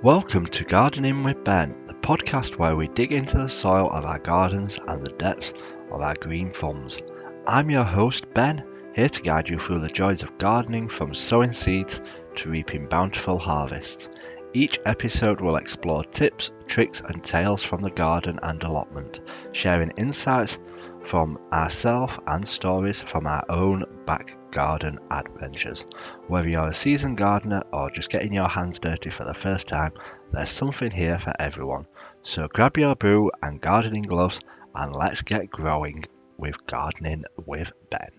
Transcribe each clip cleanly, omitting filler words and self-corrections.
Welcome to Gardening with Ben, the podcast where we dig into the soil of our gardens and the depths of our green thumbs. I'm your host Ben, here to guide you through the joys of gardening from sowing seeds to reaping bountiful harvests. Each episode will explore tips, tricks and tales from the garden and allotment, sharing insights from ourselves and stories from our own back garden adventures. Whether you're a seasoned gardener or just getting your hands dirty for the first time, there's something here for everyone. So grab your brew and gardening gloves and let's get growing with Gardening with Ben.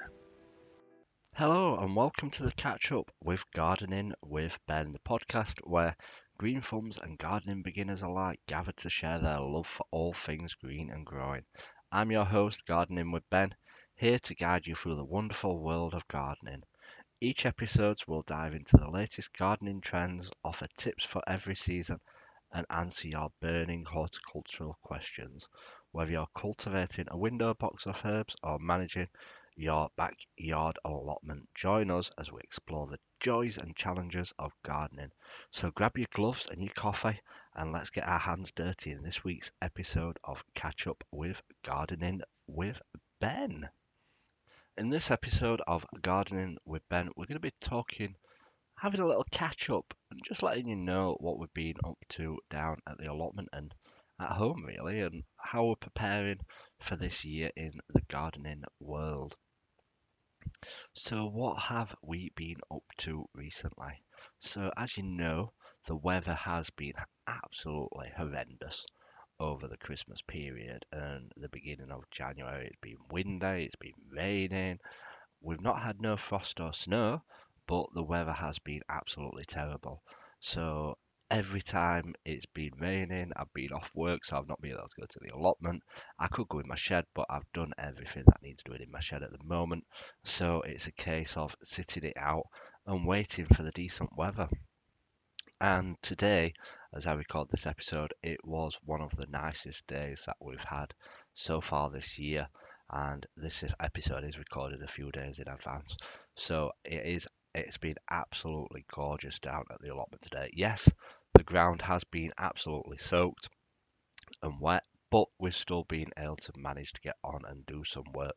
Hello and welcome to the Catch Up with Gardening with Ben, the podcast where green thumbs and gardening beginners alike gather to share their love for all things green and growing. I'm your host, Gardening with Ben, here to guide you through the wonderful world of gardening. Each episode will dive into the latest gardening trends, offer tips for every season, and answer your burning horticultural questions. Whether you're cultivating a window box of herbs or managing your backyard allotment, join us as we explore the joys and challenges of gardening. So grab your gloves and your coffee and let's get our hands dirty in this week's episode of Catch Up with Gardening with Ben. In this episode of Gardening with Ben, we're going to be having a little catch up and just letting you know what we've been up to down at the allotment and at home, really, and how we're preparing for this year in the gardening world. So, what have we been up to recently? So, as you know, the weather has been absolutely horrendous over the Christmas period and the beginning of January. It's been windy, it's been raining. We've not had no frost or snow, but the weather has been absolutely terrible. So every time it's been raining, I've been off work, so I've not been able to go to the allotment. I could go in my shed, but I've done everything that needs doing in my shed at the moment. So it's a case of sitting it out and waiting for the decent weather. And today, as I record this episode, it was one of the nicest days that we've had so far this year. And episode is recorded a few days in advance. So it's been absolutely gorgeous down at the allotment today. Yes, the ground has been absolutely soaked and wet, but we've still been able to manage to get on and do some work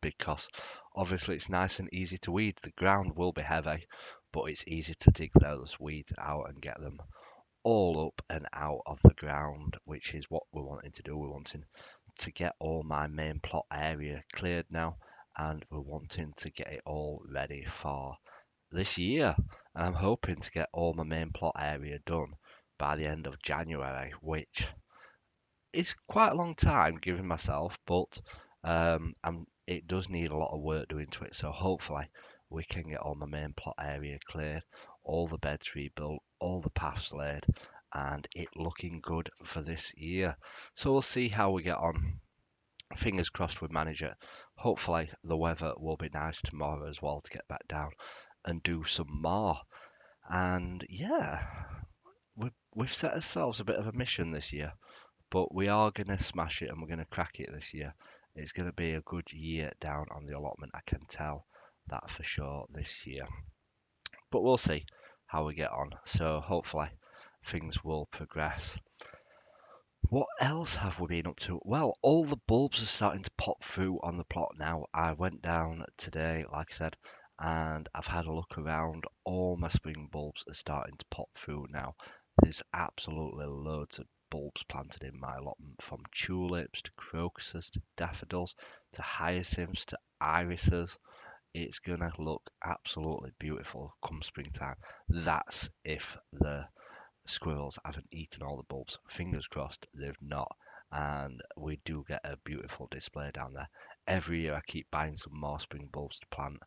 because obviously it's nice and easy to weed. The ground will be heavy, but it's easy to dig those weeds out and get them all up and out of the ground, which is what we're wanting to do. We're wanting to get all my main plot area cleared now, and we're wanting to get it all ready for this year. And I'm hoping to get all my main plot area done by the end of January, which is quite a long time given myself, but it does need a lot of work doing to it. So hopefully we can get all the main plot area cleared, all the beds rebuilt, all the paths laid, and it looking good for this year. So we'll see how we get on. Fingers crossed we manage it. Hopefully the weather will be nice tomorrow as well to get back down and do some more. And yeah, we've set ourselves a bit of a mission this year, but we are going to smash it and we're going to crack it this year. It's going to be a good year down on the allotment. I can tell that for sure this year. But we'll see how we get on. So hopefully things will progress. What else have we been up to? Well, all the bulbs are starting to pop through on the plot now. I went down today, like I said, and I've had a look around. All my spring bulbs are starting to pop through now. There's absolutely loads of bulbs planted in my allotment, from tulips to crocuses to daffodils to hyacinths to irises. It's gonna look absolutely beautiful come springtime. That's if the squirrels haven't eaten all the bulbs. Fingers crossed they've not. And we do get a beautiful display down there. Every year I keep buying some more spring bulbs to plant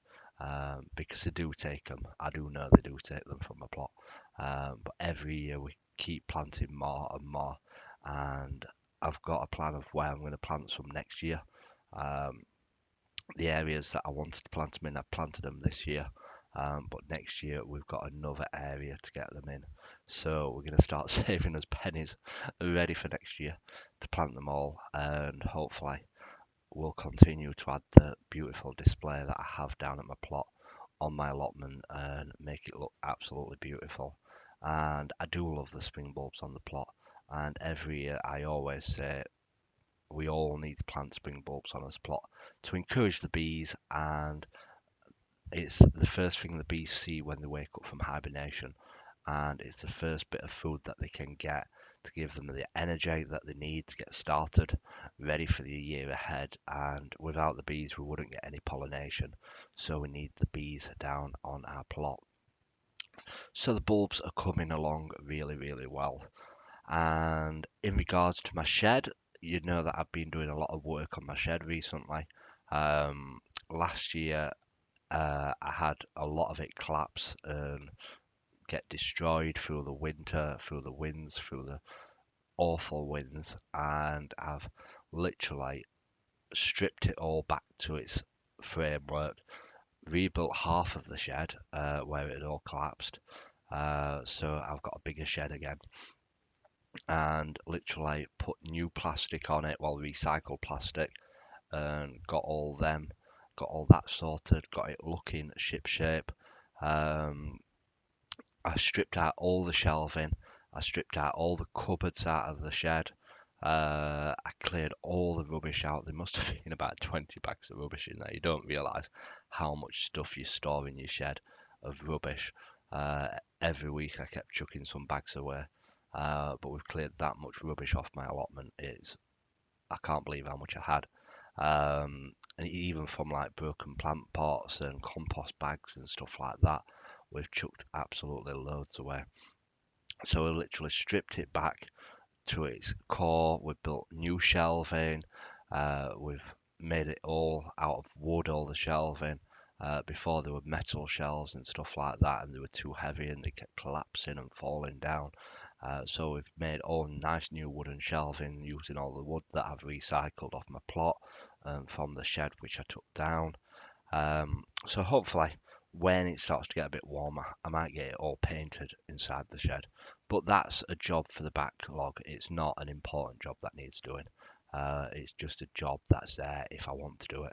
because they do take them. I do know they do take them from a plot. But every year we keep planting more and more. And I've got a plan of where I'm going to plant some next year. The areas that I wanted to plant them in, I've planted them this year. But next year we've got another area to get them in. So we're going to start saving us pennies ready for next year to plant them all, and hopefully we'll continue to add the beautiful display that I have down at my plot on my allotment and make it look absolutely beautiful. and I do love the spring bulbs on the plot. And every year I always say we all need to plant spring bulbs on this plot to encourage the bees, and it's the first thing the bees see when they wake up from hibernation, and it's the first bit of food that they can get to give them the energy that they need to get started, ready for the year ahead. And without the bees, we wouldn't get any pollination, so we need the bees down on our plot. So the bulbs are coming along really, really well. And in regards to my shed, you know that I've been doing a lot of work on my shed recently. Um, Last year, I had a lot of it collapse and get destroyed through the winter, through the winds, through the awful winds, and I've literally stripped it all back to its framework, rebuilt half of the shed where it had all collapsed. So I've got a bigger shed again, and literally put new plastic on it, well, recycled plastic, and got all that sorted, got it looking ship shape. Um, I stripped out all the shelving. I stripped out all the cupboards out of the shed. I cleared all the rubbish out. There must have been about 20 bags of rubbish in there. You don't realise how much stuff you store in your shed of rubbish. Uh, every week I kept chucking some bags away. But we've cleared that much rubbish off my allotment. I can't believe how much I had. And even from like broken plant pots and compost bags and stuff like that, we've chucked absolutely loads away. So we literally stripped it back to its core. We've built new shelving. We've made it all out of wood, all the shelving. Before there were metal shelves and stuff like that, and they were too heavy and they kept collapsing and falling down. So we've made all nice new wooden shelving using all the wood that I've recycled off my plot from the shed which I took down. So hopefully, when it starts to get a bit warmer, I might get it all painted inside the shed. But that's a job for the backlog. It's not an important job that needs doing. It's just a job that's there if I want to do it,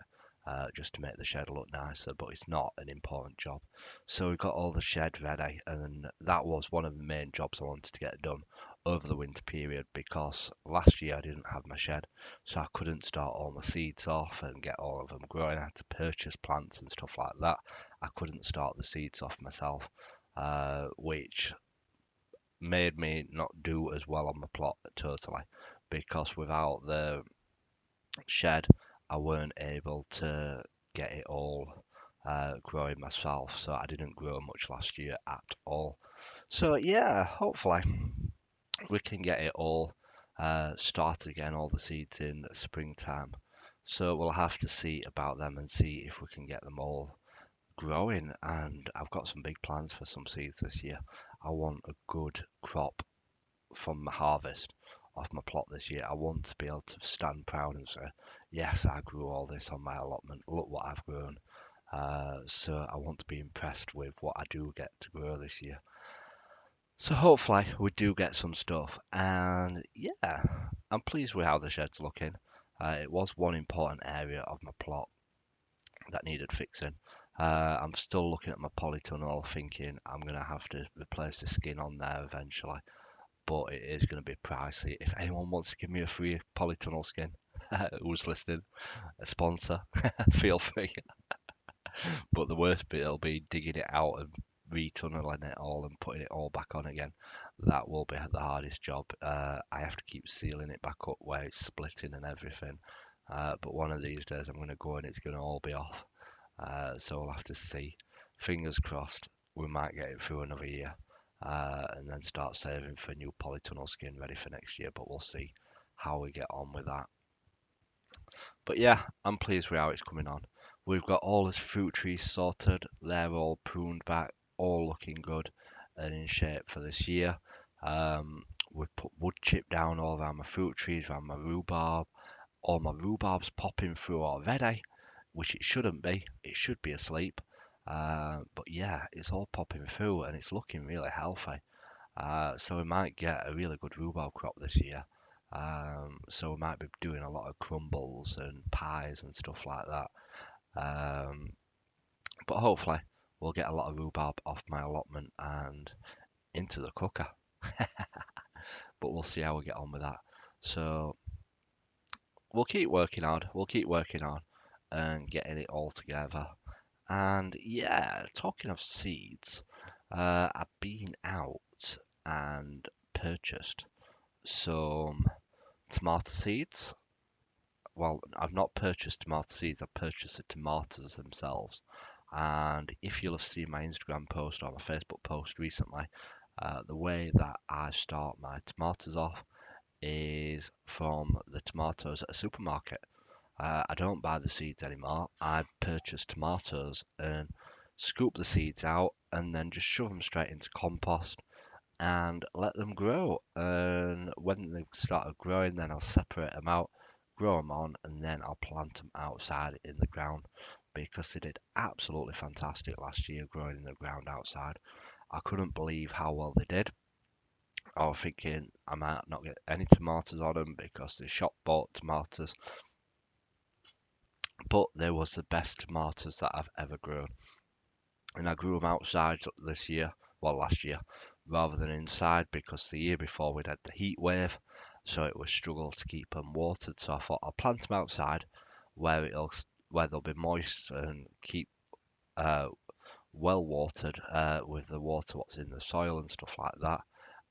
just to make the shed look nicer. But it's not an important job. So we've got all the shed ready, and that was one of the main jobs I wanted to get done over the winter period, because last year I didn't have my shed, so I couldn't start all my seeds off and get all of them growing. I had to purchase plants and stuff like that. I couldn't start the seeds off myself, which made me not do as well on my plot totally, because without the shed I weren't able to get it all growing myself, so I didn't grow much last year at all. So yeah, hopefully we can get it all started again, all the seeds in springtime. So we'll have to see about them and see if we can get them all growing. And I've got some big plans for some seeds this year. I want a good crop from my harvest off my plot this year. I want to be able to stand proud and say, yes, I grew all this on my allotment. Look what I've grown. So I want to be impressed with what I do get to grow this year. So hopefully we do get some stuff, and yeah, I'm pleased with how the shed's looking. It was one important area of my plot that needed fixing. I'm still looking at my polytunnel, thinking I'm gonna have to replace the skin on there eventually, but it is gonna be pricey. If anyone wants to give me a free polytunnel skin, who's listening, a sponsor, feel free. But the worst bit will be digging it out and retunneling it all and putting it all back on again. That will be the hardest job. I have to keep sealing it back up where it's splitting and everything. But one of these days I'm going to go and it's going to all be off. So we'll have to see. Fingers crossed we might get it through another year, and then start saving for new polytunnel skin ready for next year. But we'll see how we get on with that. But yeah, I'm pleased with how it's coming on. We've got all his fruit trees sorted. They're all pruned back, all looking good and in shape for this year. We've put wood chip down all around my fruit trees, around my rhubarb. All my rhubarb's popping through already, which it shouldn't be. It should be asleep. But yeah, it's all popping through and it's looking really healthy. So we might get a really good rhubarb crop this year. So we might be doing a lot of crumbles and pies and stuff like that. Um, but hopefully we'll get a lot of rhubarb off my allotment, and into the cooker. But we'll see how we get on with that. So we'll keep working hard. We'll keep working on and getting it all together. And yeah, talking of seeds, I've been out and purchased some tomato seeds. Well, I've not purchased tomato seeds, I've purchased the tomatoes themselves. And if you'll have seen my Instagram post or my Facebook post recently, the way that I start my tomatoes off is from the tomatoes at a supermarket. I don't buy the seeds anymore. I purchase tomatoes and scoop the seeds out and then just shove them straight into compost and let them grow. And when they've started growing, then I'll separate them out, grow them on, and then I'll plant them outside in the ground because they did absolutely fantastic last year growing in the ground outside. I couldn't believe how well they did. I was thinking I might not get any tomatoes on them because they're shop bought tomatoes, but they was the best tomatoes that I've ever grown. And I grew them outside this year, well last year, rather than inside because the year before we'd had the heat wave, so it was struggle to keep them watered. So I thought I'll plant them outside where where they'll be moist and keep uh, well watered with the water what's in the soil and stuff like that.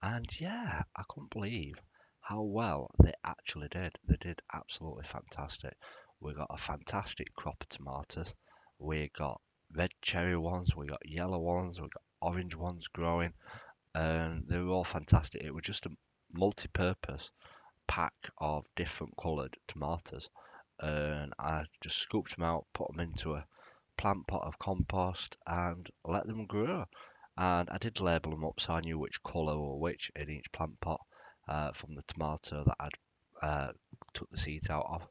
And yeah, I couldn't believe how well they actually did. They did absolutely fantastic. We got a fantastic crop of tomatoes. We got red cherry ones, we got yellow ones, we got orange ones growing, and they were all fantastic. It was just a multi-purpose pack of different coloured tomatoes, and I just scooped them out, put them into a plant pot of compost and let them grow. And I did label them up so I knew which colour or which in each plant pot from the tomato that I'd took the seeds out of.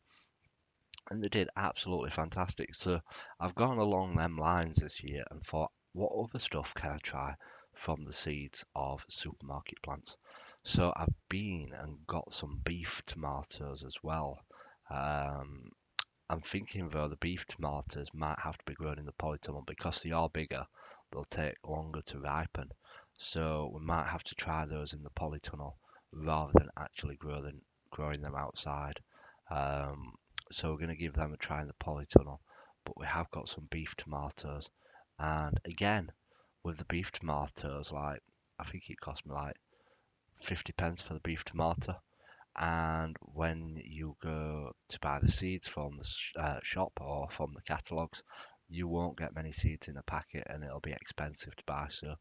And they did absolutely fantastic. So I've gone along them lines this year and thought, what other stuff can I try from the seeds of supermarket plants? So I've been and got some beef tomatoes as well. Um, I'm thinking though the beef tomatoes might have to be grown in the polytunnel because they are bigger. They'll take longer to ripen. So we might have to try those in the polytunnel rather than actually growing them outside. Um, so we're going to give them a try in the polytunnel. But we have got some beef tomatoes. And again, with the beef tomatoes, like I think it cost me like 50 pence for the beef tomato. And when you go to buy the seeds from the shop or from the catalogues, you won't get many seeds in a packet and it'll be expensive to buy. So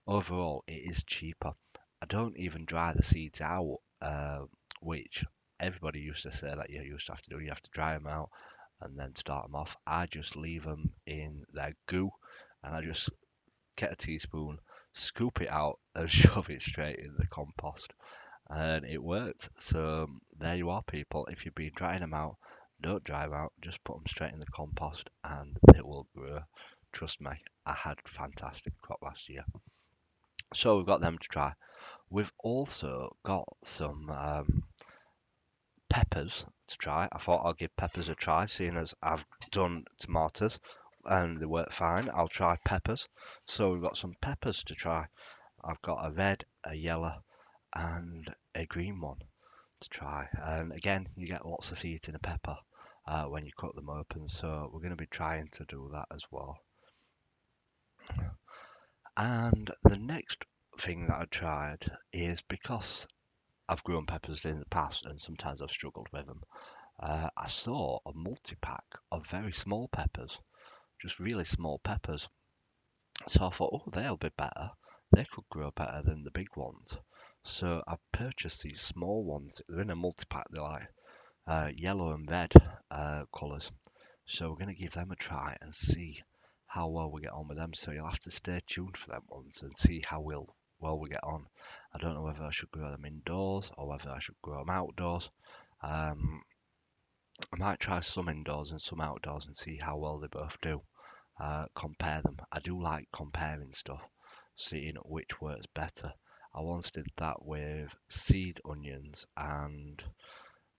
overall, it is cheaper. I don't even dry the seeds out, which everybody used to say that you used to have to do. You have to dry them out and then start them off. I just leave them in their goo and I just get a teaspoon, scoop it out and shove it straight in the compost and it worked. So there you are, people. If you've been drying them out, don't dry them out. Just put them straight in the compost, and they will grow. Trust me, I had fantastic crop last year. So we've got them to try. We've also got some peppers to try. I thought I'll give peppers a try, seeing as I've done tomatoes and they work fine. I'll try peppers. So we've got some peppers to try. I've got a red, a yellow, and a green one to try. And again, you get lots of seeds in a pepper when you cut them open, so we're going to be trying to do that as well. And the next thing that I tried is because I've grown peppers in the past and sometimes I've struggled with them. I saw a multi-pack of very small peppers, just really small peppers. So I thought, oh, they'll be better. They could grow better than the big ones. So I purchased these small ones. They're in a multi-pack. They're like yellow and red colours. So we're going to give them a try and see how well we get on with them. So you'll have to stay tuned for them ones and see how well we get on. I don't know whether I should grow them indoors or whether I should grow them outdoors. Um, I might try some indoors and some outdoors and see how well they both do. Compare them. I do like comparing stuff, seeing which works better. I once did that with seed onions and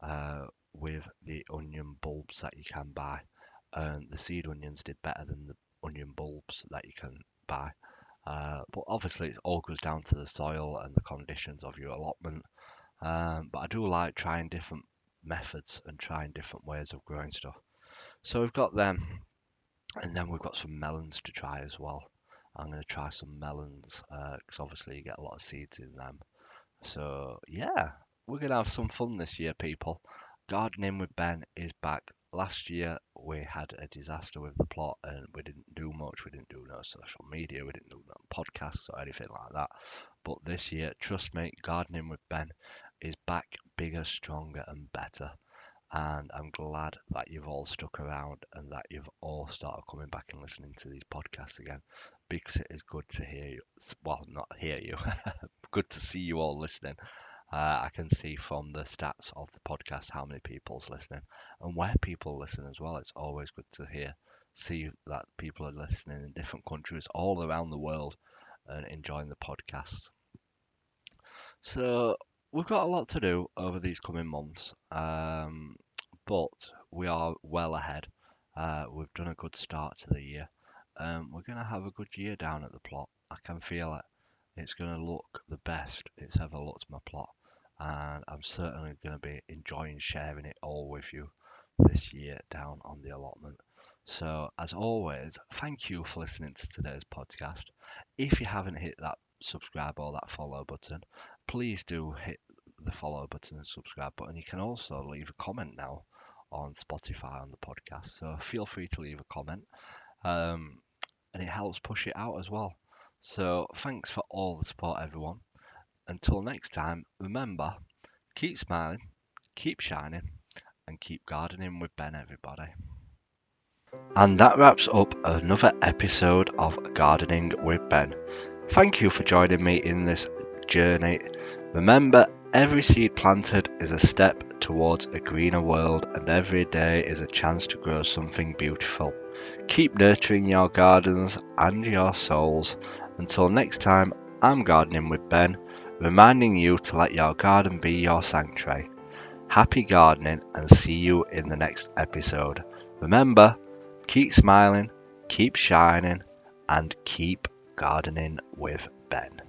uh, with the onion bulbs that you can buy. And the seed onions did better than the onion bulbs that you can buy. But obviously, it all goes down to the soil and the conditions of your allotment. But I do like trying different methods and trying different ways of growing stuff. So we've got them, and then we've got some melons to try as well. I'm going to try some melons because obviously you get a lot of seeds in them. So yeah, we're going to have some fun this year, people. Gardening with Ben is back. Last year we had a disaster with the plot and we didn't do much. We didn't do no social media. We didn't do no podcasts or anything like that. But this year, trust me, Gardening with Ben is back bigger, stronger and better. And I'm glad that you've all stuck around and that you've all started coming back and listening to these podcasts again because it is good to hear you. Well, not hear you, good to see you all listening. I can see from the stats of the podcast how many people's listening and where people listen as well. It's always good to see that people are listening in different countries all around the world and enjoying the podcasts. So we've got a lot to do over these coming months, but we are well ahead. We've done a good start to the year. We're going to have a good year down at the plot. I can feel it. It's going to look the best it's ever looked, my plot, and I'm certainly going to be enjoying sharing it all with you this year down on the allotment. So, as always, thank you for listening to today's podcast. If you haven't hit that subscribe or that follow button, please do hit the follow button and subscribe button. You can also leave a comment now on Spotify on the podcast, so feel free to leave a comment, um, and it helps push it out as well. So thanks for all the support, everyone. Until next time, remember, keep smiling, keep shining, and keep gardening with Ben, everybody. And that wraps up another episode of Gardening with Ben. Thank you for joining me in this journey. Remember, every seed planted is a step towards a greener world, and every day is a chance to grow something beautiful. Keep nurturing your gardens and your souls. Until next time, I'm Gardening with Ben, reminding you to let your garden be your sanctuary. Happy gardening and see you in the next episode. Remember, keep smiling, keep shining, and keep gardening with Ben.